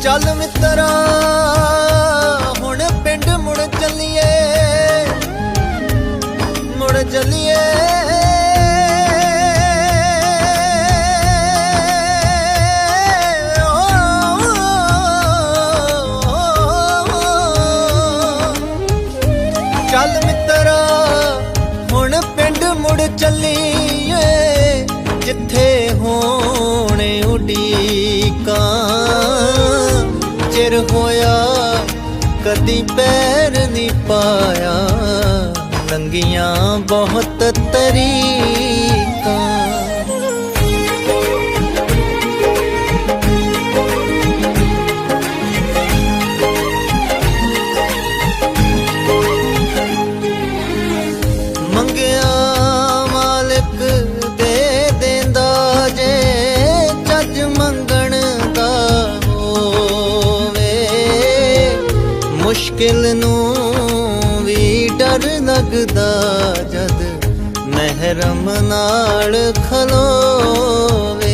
ਚੱਲ ਮਿੱਤਰਾ ਹੁਣ ਪਿੰਡ ਮੁੜ ਚੱਲੀਏ, ਮੁੜ ਚੱਲੀਏ। ਚੱਲ ਮਿੱਤਰਾ ਹੁਣ ਪਿੰਡ ਮੁੜ ਚੱਲੀਏ, ਜਿੱਥੇ ਹੋਣ ਉਡੀਕਾਂ। ਚਿਰ ਹੋਇਆ ਕਦੀ ਪੈਰ ਨਹੀਂ ਪਾਇਆ, ਲੰਘੀਆਂ ਬਹੁਤ ਤਰੀਕਾਂ। ਮੰਗਿਆ ਮਾਲਕ ਦੇ ਦਿੰਦਾ ਜੇ, ਚੱਜ ਮੰਗਣ ਦਾ ਹੋਵੇ। ਮੁਸ਼ਕਿਲ ਨੂੰ ਵੀ ਡਰ ਲੱਗਦਾ ਜਦ ਮਹਿਰਮ ਨਾਲ ਖਲੋਵੇ।